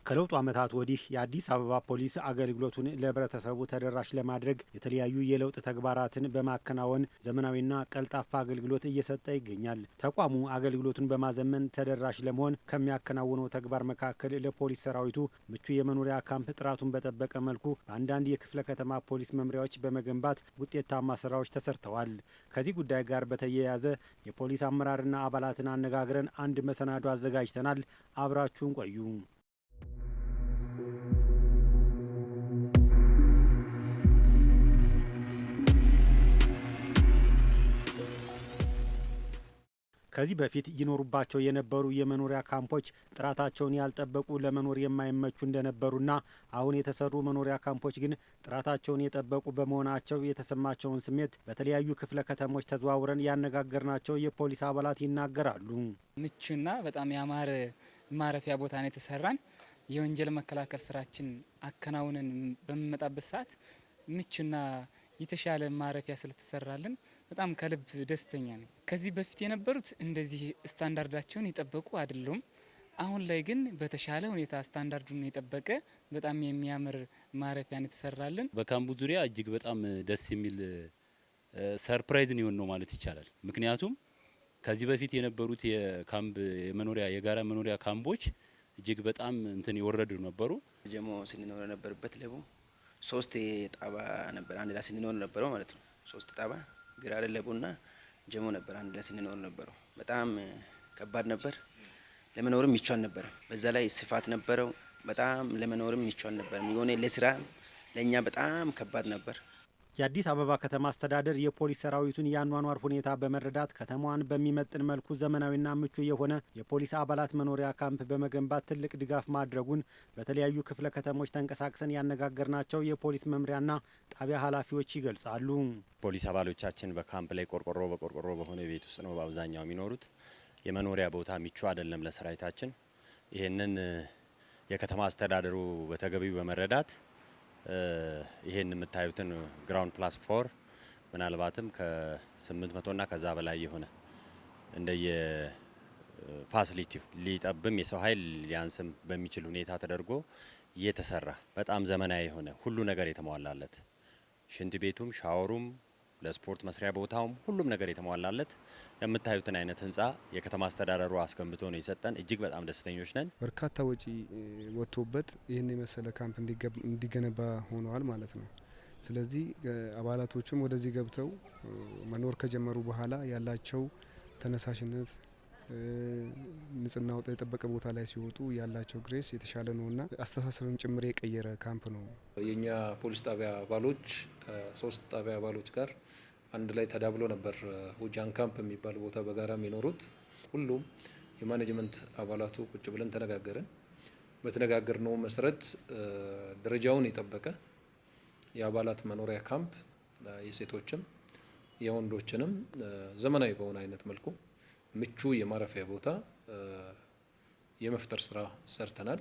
ከለውጡ ዓመታት ወዲህ የአዲስ አበባ ፖሊስ አገልግሎቱን ለህብረተሰቡ ተደራሽ ለማድረግ የተለያዩ የለውጥ ተግባራትን በማከናወን ዘመናዊና ቀልጣፋ አገልግሎት እየሰጠ ይገኛል። ተቋሙ አገልግሎቱን በማዘመን ተደራሽ ለመሆን ከሚያከናውነው ተግባር መካከል ለፖሊስ ሰራዊቱ ምቹ የመኖሪያ ካምፕ ጥራቱን በጠበቀ መልኩ በአንዳንድ የክፍለ ከተማ ፖሊስ መምሪያዎች በመገንባት ውጤታማ ስራዎች ተሰርተዋል። ከዚህ ጉዳይ ጋር በተያያዘ የፖሊስ አመራርና አባላትን አነጋግረን አንድ መሰናዶ አዘጋጅተናል። አብራችሁን ቆዩ። ከዚህ በፊት ይኖሩባቸው የነበሩ የመኖሪያ ካምፖች ጥራታቸውን ያልጠበቁ ለመኖር የማይመቹ እንደነበሩና አሁን የተሰሩ መኖሪያ ካምፖች ግን ጥራታቸውን የጠበቁ በመሆናቸው የተሰማቸውን ስሜት በተለያዩ ክፍለ ከተሞች ተዘዋውረን ያነጋገርናቸው የፖሊስ አባላት ይናገራሉ። ምቹና በጣም ያማረ ማረፊያ ቦታ ነው የተሰራን። የወንጀል መከላከል ስራችን አከናውነን በሚመጣበት ሰዓት ምቹና የተሻለ ማረፊያ ስለተሰራልን በጣም ከልብ ደስተኛ ነኝ። ከዚህ በፊት የነበሩት እንደዚህ ስታንዳርዳቸውን የጠበቁ አይደሉም። አሁን ላይ ግን በተሻለ ሁኔታ ስታንዳርዱን የጠበቀ በጣም የሚያምር ማረፊያን የተሰራልን። በካምፑ ዙሪያ እጅግ በጣም ደስ የሚል ሰርፕራይዝን ይሆን ነው ማለት ይቻላል። ምክንያቱም ከዚህ በፊት የነበሩት የጋራ መኖሪያ ካምፖች እጅግ በጣም የወረዱ ነበሩ። ጀሞ ስንኖር ነበርበት ለቡ 3 ጣባ ነበር አንድ ላይ ስንኖር ነበረው ማለት ነው። 3 ጣባ ግራር ለቡና ጀሞ ነበር አንድ ላይ ስንኖር ነበረው። በጣም ከባድ ነበር። ለመኖርም ይቻል ነበር። በዛ ላይ ስፋት ነበረው። በጣም ለመኖርም ይቻል ነበር። የሆነ ለስራ ለኛ በጣም ከባድ ነበር። የአዲስ አበባ ከተማ አስተዳደር የፖሊስ ሰራዊቱን የአኗኗር ሁኔታ በመረዳት ከተማዋን በሚመጥን መልኩ ዘመናዊና ምቹ የሆነ የፖሊስ አባላት መኖሪያ ካምፕ በመገንባት ትልቅ ድጋፍ ማድረጉን በተለያዩ ክፍለ ከተሞች ተንቀሳቅሰን ያነጋገርናቸው የፖሊስ መምሪያና ጣቢያ ኃላፊዎች ይገልጻሉ። ፖሊስ አባሎቻችን በካምፕ ላይ በቆርቆሮ በሆነ ቤት ውስጥ ነው በአብዛኛው የሚኖሩት። የመኖሪያ ቦታ ምቹ አይደለም ለሰራዊታችን። ይህንን የከተማ አስተዳደሩ በተገቢው በመረዳት ይሄን የምታዩትን ግራውንድ ፕላስ 4 ምናልባትም ከ800 እና ከዛ በላይ የሆነ እንደየ ፋሲሊቲው ሊጠብም የሰው ኃይል ሊያንስም በሚችል ሁኔታ ተደርጎ እየተሰራ በጣም ዘመናዊ የሆነ ሁሉ ነገር የተሟላለት ሽንት ቤቱም ሻወሩም ለስፖርት መስሪያ ቦታውም ሁሉም ነገር የተሟላለት የምታዩትን አይነት ህንጻ የከተማ አስተዳደሩ አስገንብቶ ነው የሰጠን። እጅግ በጣም ደስተኞች ነን። በርካታ ወጪ ወጥቶበት ይህን የመሰለ ካምፕ እንዲገነባ ሆነዋል ማለት ነው። ስለዚህ አባላቶቹም ወደዚህ ገብተው መኖር ከጀመሩ በኋላ ያላቸው ተነሳሽነት ንጽህናው የጠበቀ ቦታ ላይ ሲወጡ ያላቸው ግሬስ የተሻለ ነውና አስተሳሰብም ጭምር የቀየረ ካምፕ ነው። የኛ ፖሊስ ጣቢያ አባሎች ከ3 ጣቢያ አባሎች ጋር አንድ ላይ ተዳብሎ ነበር ሁጃን ካምፕ የሚባል ቦታ በጋራ የሚኖሩት። ሁሉም የማኔጅመንት አባላቱ ቁጭ ብለን ተነጋገርን። በተነጋገርነው መሰረት ደረጃውን የጠበቀ የአባላት መኖሪያ ካምፕ የሴቶችም የወንዶችንም ዘመናዊ በሆነ አይነት መልኩ ምቹ የማረፊያ ቦታ የመፍጠር ስራ ሰርተናል።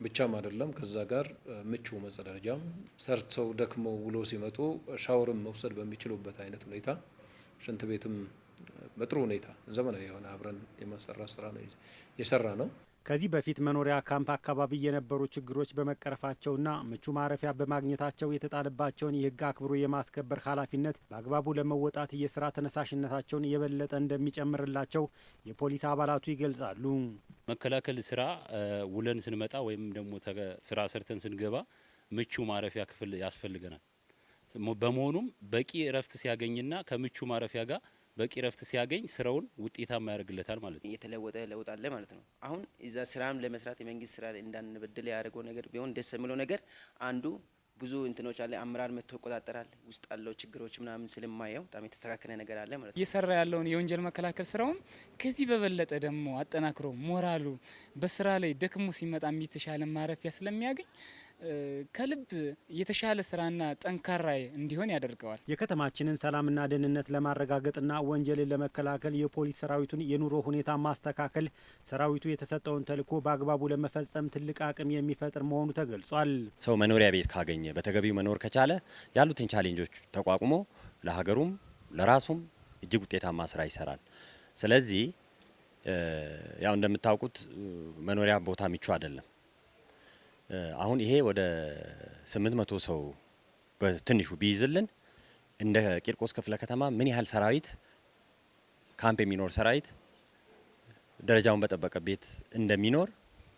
ብቻም አይደለም ከዛ ጋር ምቹ መጸዳጃም ሰርተው ደክመው ውሎ ሲመጡ ሻወርም መውሰድ በሚችሉበት አይነት ሁኔታ ሽንት ቤትም በጥሩ ሁኔታ ዘመናዊ የሆነ አብረን የማሰራት ስራ ነው የሰራ ነው። ከዚህ በፊት መኖሪያ ካምፕ አካባቢ የነበሩ ችግሮች በመቀረፋቸውና ምቹ ማረፊያ በማግኘታቸው የተጣለባቸውን የሕግ አክብሮ የማስከበር ኃላፊነት በአግባቡ ለመወጣት የስራ ተነሳሽነታቸውን የበለጠ እንደሚጨምርላቸው የፖሊስ አባላቱ ይገልጻሉ። መከላከል ስራ ውለን ስንመጣ ወይም ደግሞ ስራ ሰርተን ስንገባ ምቹ ማረፊያ ክፍል ያስፈልገናል። በመሆኑም በቂ እረፍት ሲያገኝና ከምቹ ማረፊያ ጋር በቂ ረፍት ሲያገኝ ስራውን ውጤታማ ያደርግለታል ማለት ነው። የተለወጠ ለውጥ አለ ማለት ነው። አሁን እዛ ስራም ለመስራት የመንግስት ስራ እንዳንበደል ያደረገው ነገር ቢሆን ደስ የሚለው ነገር አንዱ ብዙ እንትኖች አለ። አመራር መጥቶ ይቆጣጠራል። ውስጥ ያለው ችግሮች ምናምን ስለማየው በጣም የተስተካከለ ነገር አለ ማለት ነው። እየሰራ ያለውን የወንጀል መከላከል ስራውን ከዚህ በበለጠ ደግሞ አጠናክሮ ሞራሉ በስራ ላይ ደክሞ ሲመጣ የተሻለ ማረፊያ ስለሚያገኝ ከልብ የተሻለ ስራና ጠንካራ እንዲሆን ያደርገዋል። የከተማችንን ሰላምና ደህንነት ለማረጋገጥና ወንጀልን ለመከላከል የፖሊስ ሰራዊቱን የኑሮ ሁኔታ ማስተካከል ሰራዊቱ የተሰጠውን ተልዕኮ በአግባቡ ለመፈጸም ትልቅ አቅም የሚፈጥር መሆኑ ተገልጿል። ሰው መኖሪያ ቤት ካገኘ በተገቢው መኖር ከቻለ ያሉትን ቻሌንጆች ተቋቁሞ ለሀገሩም ለራሱም እጅግ ውጤታማ ስራ ይሰራል። ስለዚህ ያው እንደምታውቁት መኖሪያ ቦታ ምቹ አይደለም። አሁን ይሄ ወደ 800 ሰው በትንሹ ቢይዝልን እንደ ቂርቆስ ክፍለ ከተማ ምን ያህል ሰራዊት ካምፕ የሚኖር ሰራዊት ደረጃውን በጠበቀ ቤት እንደሚኖር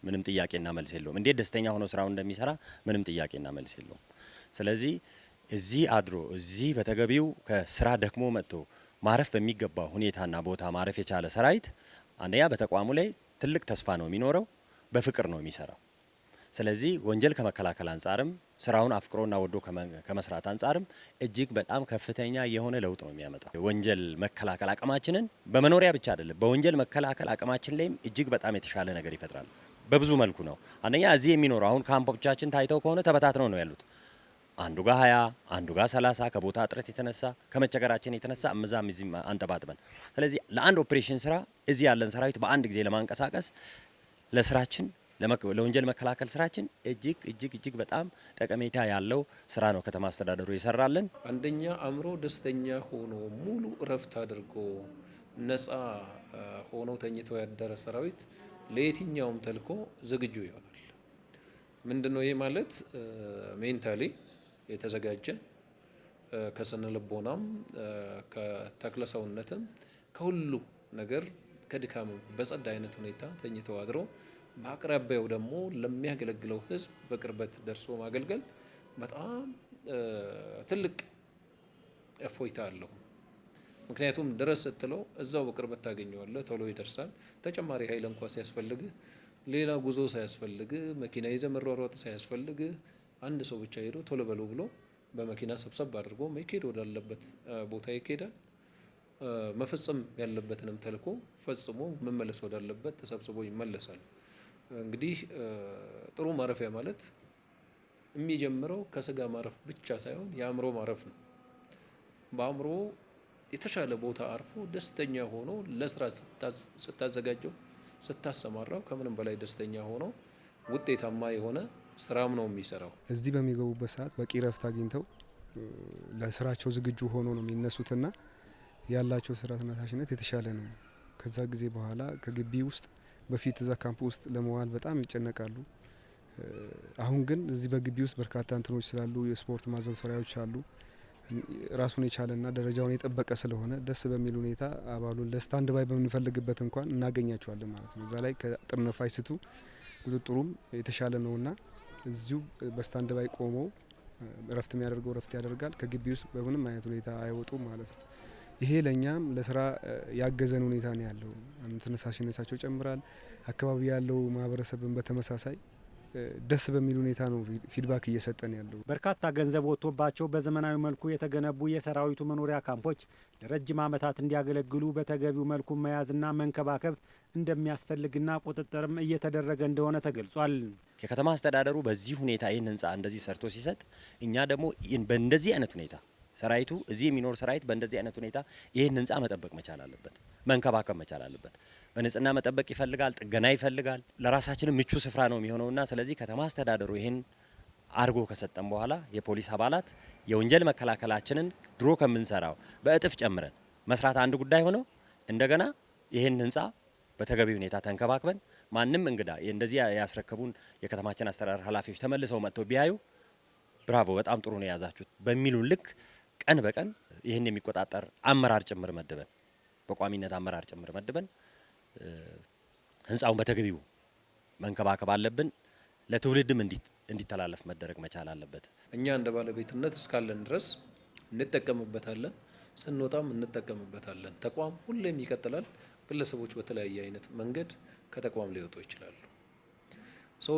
ምንም ጥያቄና መልስ የለውም። እንዴት ደስተኛ ሆኖ ስራውን እንደሚሰራ ምንም ጥያቄና መልስ የለውም። ስለዚህ እዚህ አድሮ እዚህ በተገቢው ከስራ ደክሞ መጥቶ ማረፍ በሚገባው ሁኔታና ቦታ ማረፍ የቻለ ሰራዊት አንደኛ በተቋሙ ላይ ትልቅ ተስፋ ነው የሚኖረው፣ በፍቅር ነው የሚሰራው። ስለዚህ ወንጀል ከመከላከል አንጻርም ስራውን አፍቅሮና ወዶ ከመስራት አንጻርም እጅግ በጣም ከፍተኛ የሆነ ለውጥ ነው የሚያመጣው። ወንጀል መከላከል አቅማችንን በመኖሪያ ብቻ አይደለም፣ በወንጀል መከላከል አቅማችን ላይም እጅግ በጣም የተሻለ ነገር ይፈጥራል። በብዙ መልኩ ነው። አንደኛ እዚህ የሚኖረው አሁን ካምፖቻችን ታይተው ከሆነ ተበታትነው ነው ያሉት። አንዱ ጋር 20 አንዱ ጋር 30 ከቦታ እጥረት የተነሳ ከመቸገራችን የተነሳ እምዛም እዚህ አንጠባጥበን። ስለዚህ ለአንድ ኦፕሬሽን ስራ እዚህ ያለን ሰራዊት በአንድ ጊዜ ለማንቀሳቀስ ለስራችን ለወንጀል መከላከል ስራችን እጅግ በጣም ጠቀሜታ ያለው ስራ ነው ከተማ አስተዳደሩ ይሰራልን። አንደኛ አእምሮ ደስተኛ ሆኖ ሙሉ እረፍት አድርጎ ነፃ ሆኖ ተኝቶ ያደረ ሰራዊት ለየትኛውም ተልኮ ዝግጁ ይሆናል። ምንድነው ይሄ ማለት? ሜንታሊ የተዘጋጀ ከስነ ልቦናም ከተክለ ሰውነትም ከሁሉ ነገር ከድካም በጸዳ አይነት ሁኔታ ተኝቶ አድሮ በአቅራቢያው ደግሞ ለሚያገለግለው ህዝብ በቅርበት ደርሶ ማገልገል በጣም ትልቅ እፎይታ አለው። ምክንያቱም ድረስ ስትለው እዛው በቅርበት ታገኘዋለህ፣ ቶሎ ይደርሳል። ተጨማሪ ኃይል እንኳ ሲያስፈልግ ሌላ ጉዞ ሳያስፈልግ መኪና ይዘህ መሯሯጥ ሳያስፈልግ አንድ ሰው ብቻ ሄዶ ቶሎ በሎ ብሎ በመኪና ሰብሰብ አድርጎ መሄድ ወዳለበት ቦታ ይሄዳል። መፈጸም ያለበትንም ተልኮ ፈጽሞ መመለስ ወዳለበት ተሰብስቦ ይመለሳል። እንግዲህ ጥሩ ማረፊያ ማለት የሚጀምረው ከስጋ ማረፍ ብቻ ሳይሆን የአእምሮ ማረፍ ነው። በአእምሮ የተሻለ ቦታ አርፎ ደስተኛ ሆኖ ለስራ ስታዘጋጀው ስታሰማራው ከምንም በላይ ደስተኛ ሆኖ ውጤታማ የሆነ ስራም ነው የሚሰራው። እዚህ በሚገቡበት ሰዓት በቂ ረፍት አግኝተው ለስራቸው ዝግጁ ሆኖ ነው የሚነሱትና ያላቸው ስራ ተነሳሽነት የተሻለ ነው። ከዛ ጊዜ በኋላ ከግቢ ውስጥ በፊት እዛ ካምፕ ውስጥ ለመዋል በጣም ይጨነቃሉ። አሁን ግን እዚህ በግቢ ውስጥ በርካታ እንትኖች ስላሉ የስፖርት ማዘውተሪያዎች አሉ። ራሱን የቻለና ደረጃውን የጠበቀ ስለሆነ ደስ በሚል ሁኔታ አባሉን ለስታንድ ባይ በምንፈልግበት እንኳን እናገኛቸዋለን ማለት ነው። እዛ ላይ ከጥርነፋ አይስቱ ቁጥጥሩም የተሻለ ነውና እዚሁ በስታንድ ባይ ቆመው እረፍት የሚያደርገው እረፍት ያደርጋል። ከግቢ ውስጥ በምንም አይነት ሁኔታ አይወጡም ማለት ነው። ይሄ ለኛም ለስራ ያገዘን ሁኔታ ነው ያለው። ተነሳሽነታቸው ጨምራል። አካባቢ ያለው ማህበረሰብን በተመሳሳይ ደስ በሚል ሁኔታ ነው ፊድባክ እየሰጠን ያለው። በርካታ ገንዘብ ወጥቶባቸው በዘመናዊ መልኩ የተገነቡ የሰራዊቱ መኖሪያ ካምፖች ለረጅም ዓመታት እንዲያገለግሉ በተገቢው መልኩ መያዝና መንከባከብ እንደሚያስፈልግና ቁጥጥርም እየተደረገ እንደሆነ ተገልጿል። የከተማ አስተዳደሩ በዚህ ሁኔታ ይህን ህንፃ እንደዚህ ሰርቶ ሲሰጥ እኛ ደግሞ በእንደዚህ አይነት ሁኔታ ሰራዊቱ እዚህ የሚኖር ሰራዊት በእንደዚህ አይነት ሁኔታ ይህን ህንፃ መጠበቅ መቻል አለበት፣ መንከባከብ መቻል አለበት። በንጽህና መጠበቅ ይፈልጋል፣ ጥገና ይፈልጋል። ለራሳችንም ምቹ ስፍራ ነው የሚሆነውና ስለዚህ ከተማ አስተዳደሩ ይህን አርጎ ከሰጠን በኋላ የፖሊስ አባላት የወንጀል መከላከላችንን ድሮ ከምንሰራው በእጥፍ ጨምረን መስራት አንድ ጉዳይ ሆነው እንደገና ይህን ህንፃ በተገቢ ሁኔታ ተንከባክበን ማንም እንግዳ እንደዚህ ያስረከቡን የከተማችን አስተዳደር ኃላፊዎች ተመልሰው መጥተው ቢያዩ ብራቮ በጣም ጥሩ ነው የያዛችሁት በሚሉን ልክ ቀን በቀን ይህን የሚቆጣጠር አመራር ጭምር መድበን በቋሚነት አመራር ጭምር መድበን ህንፃውን በተገቢው መንከባከብ አለብን። ለትውልድም እንዲተላለፍ መደረግ መቻል አለበት። እኛ እንደ ባለቤትነት እስካለን ድረስ እንጠቀምበታለን፣ ስንወጣም እንጠቀምበታለን። ተቋም ሁሌም ይቀጥላል። ግለሰቦች በተለያየ አይነት መንገድ ከተቋም ሊወጡ ይችላሉ።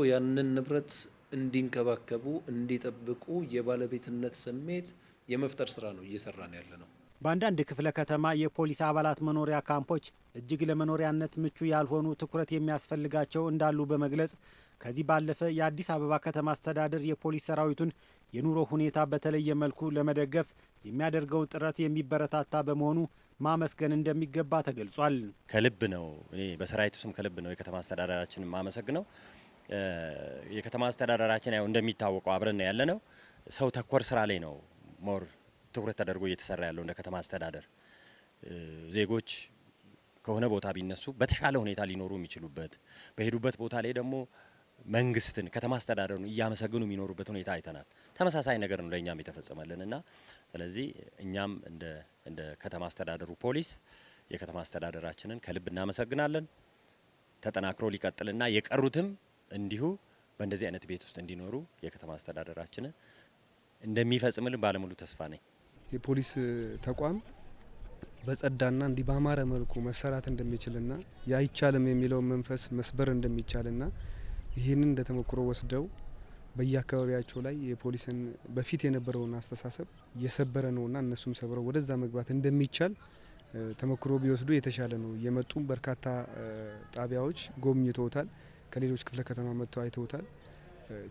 ያንን ንብረት እንዲንከባከቡ እንዲጠብቁ የባለቤትነት ስሜት የመፍጠር ስራ ነው እየሰራን ያለ ነው። በአንዳንድ ክፍለ ከተማ የፖሊስ አባላት መኖሪያ ካምፖች እጅግ ለመኖሪያነት ምቹ ያልሆኑ ትኩረት የሚያስፈልጋቸው እንዳሉ በመግለጽ ከዚህ ባለፈ የአዲስ አበባ ከተማ አስተዳደር የፖሊስ ሰራዊቱን የኑሮ ሁኔታ በተለየ መልኩ ለመደገፍ የሚያደርገውን ጥረት የሚበረታታ በመሆኑ ማመስገን እንደሚገባ ተገልጿል። ከልብ ነው እኔ በሰራዊቱ ስም ከልብ ነው የከተማ አስተዳደራችን ማመሰግነው። የከተማ አስተዳደራችን ያው እንደሚታወቀው አብረን ያለ ነው ሰው ተኮር ስራ ላይ ነው ሞር ትኩረት ተደርጎ እየተሰራ ያለው። እንደ ከተማ አስተዳደር ዜጎች ከሆነ ቦታ ቢነሱ በተሻለ ሁኔታ ሊኖሩ የሚችሉበት በሄዱበት ቦታ ላይ ደግሞ መንግስትን ከተማ አስተዳደሩን እያመሰገኑ የሚኖሩበት ሁኔታ አይተናል። ተመሳሳይ ነገር ነው ለእኛም የተፈጸመልንና ስለዚህ እኛም እንደ ከተማ አስተዳደሩ ፖሊስ የከተማ አስተዳደራችንን ከልብ እናመሰግናለን። ተጠናክሮ ሊቀጥልና የቀሩትም እንዲሁ በእንደዚህ አይነት ቤት ውስጥ እንዲኖሩ የከተማ አስተዳደራችንን እንደሚፈጽምልን ባለሙሉ ተስፋ ነኝ። የፖሊስ ተቋም በጸዳና እንዲህ ባማረ መልኩ መሰራት እንደሚችልና ያይቻልም የሚለውን መንፈስ መስበር እንደሚቻልና ይህንን እንደተሞክሮ ወስደው በየአካባቢያቸው ላይ የፖሊስን በፊት የነበረውን አስተሳሰብ እየሰበረ ነውና እነሱም ሰብረው ወደዛ መግባት እንደሚቻል ተሞክሮ ቢወስዱ የተሻለ ነው። የመጡ በርካታ ጣቢያዎች ጎብኝተውታል። ከሌሎች ክፍለ ከተማ መጥተው አይተውታል።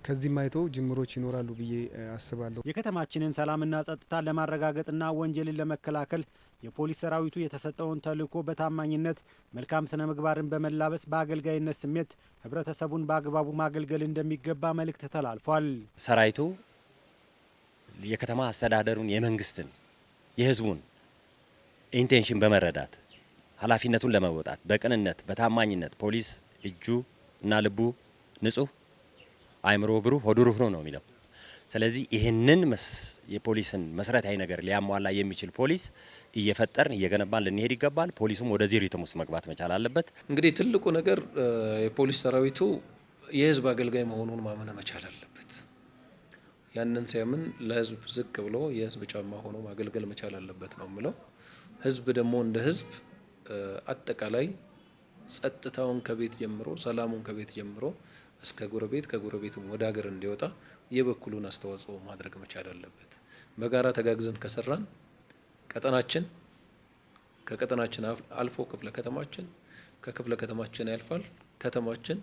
ከዚህም አይተው ጅምሮች ይኖራሉ ብዬ አስባለሁ። የከተማችንን ሰላምና ጸጥታ ለማረጋገጥና ወንጀልን ለመከላከል የፖሊስ ሰራዊቱ የተሰጠውን ተልዕኮ በታማኝነት መልካም ስነ ምግባርን በመላበስ በአገልጋይነት ስሜት ህብረተሰቡን በአግባቡ ማገልገል እንደሚገባ መልእክት ተላልፏል። ሰራዊቱ የከተማ አስተዳደሩን የመንግስትን የህዝቡን ኢንቴንሽን በመረዳት ኃላፊነቱን ለመወጣት በቅንነት በታማኝነት ፖሊስ እጁ እና ልቡ ንጹህ አይምሮ ብሩህ ሆዱ ሩህ ነው የሚለው። ስለዚህ ይህንን የፖሊስን መሰረታዊ ነገር ሊያሟላ የሚችል ፖሊስ እየፈጠርን እየገነባን ልንሄድ ይገባል። ፖሊሱም ወደዚህ ሪትም ውስጥ መግባት መቻል አለበት። እንግዲህ ትልቁ ነገር የፖሊስ ሰራዊቱ የህዝብ አገልጋይ መሆኑን ማመን መቻል አለበት። ያንን ሲያምን ለህዝብ ዝቅ ብሎ የህዝብ ጫማ ሆኖ ማገልገል መቻል አለበት ነው የምለው። ህዝብ ደግሞ እንደ ህዝብ አጠቃላይ ጸጥታውን ከቤት ጀምሮ ሰላሙን ከቤት ጀምሮ እስከ ጎረቤት ከጎረቤትም ወደ ሀገር እንዲወጣ የበኩሉን አስተዋጽኦ ማድረግ መቻል አለበት። በጋራ ተጋግዘን ከሰራን ቀጠናችን ከቀጠናችን አልፎ ክፍለ ከተማችን ከክፍለ ከተማችን ያልፋል ከተማችን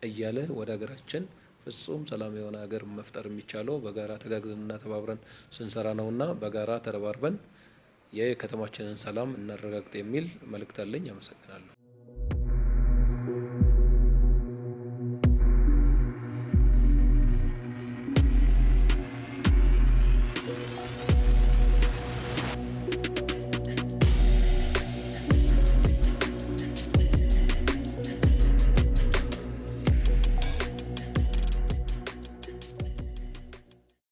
እያለ ወደ ሀገራችን ፍጹም ሰላም የሆነ ሀገር መፍጠር የሚቻለው በጋራ ተጋግዘንና ተባብረን ስንሰራ ነውና በጋራ ተረባርበን የከተማችንን ሰላም እናረጋግጥ የሚል መልእክት አለኝ። አመሰግናለሁ።